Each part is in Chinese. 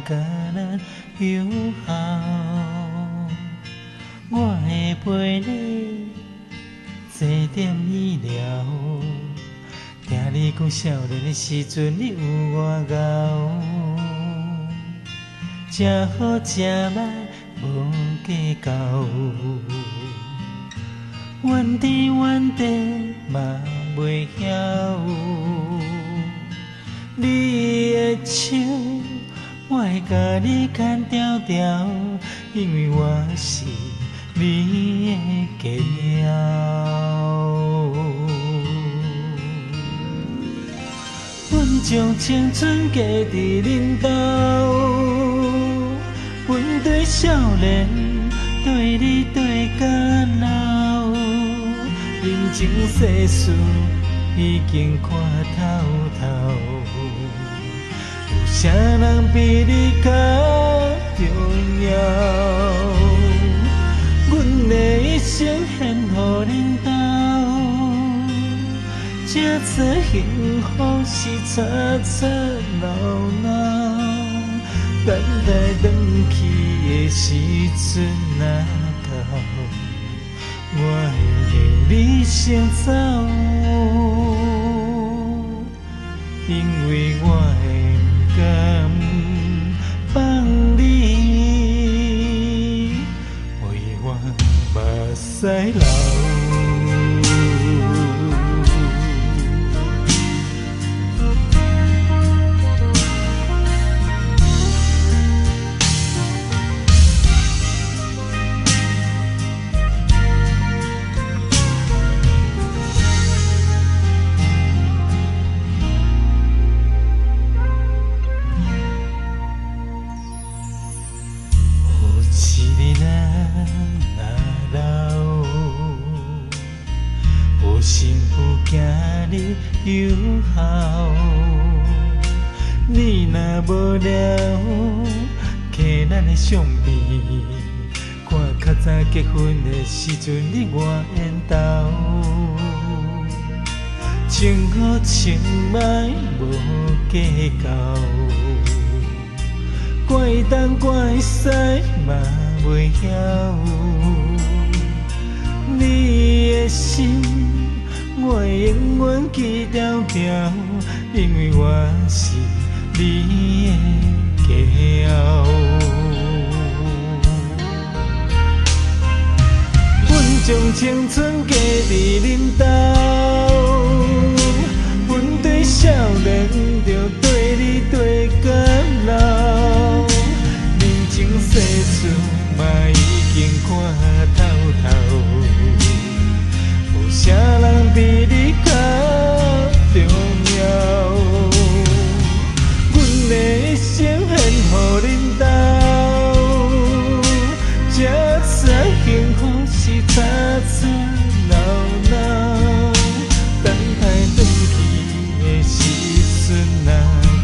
甲咱友好。我会陪你坐点医疗，听你讲少年的时阵你有外敖，食好食歹无计较，怨天怨地嘛袂晓。你的手，我会甲你牵条条，因为我是你的家后。阮将青春加伫恁兜，阮对少年，对你对到老，人情世事已经看透透。有啥人比你较重要？阮的一生献予恁兜，这次幸福是吵吵闹闹，等待转去的时阵若到，我会令你先走，因为我会不甘放你为我目屎流。有幸福行你友好，你若无聊，摕咱的相片，看较早结婚的时阵你外缘投，情好情歹无计较，怪东怪西嘛袂晓，你的心。我会永远记条条，因为我是你的家后。阮将青春加伫恁兜，阮对少年着对你对到老，人情世事嘛已经看透透。有啥人比你较重要？阮的一生献予恁兜，这次幸福是吵吵闹闹，等待转去的时阵若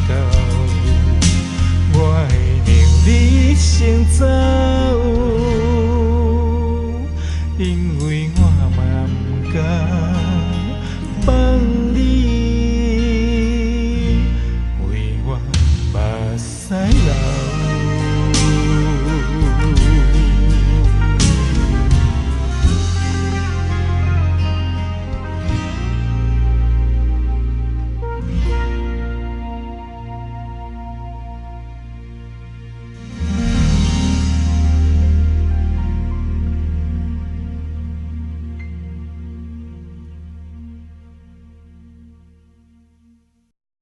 到，我会令你先走。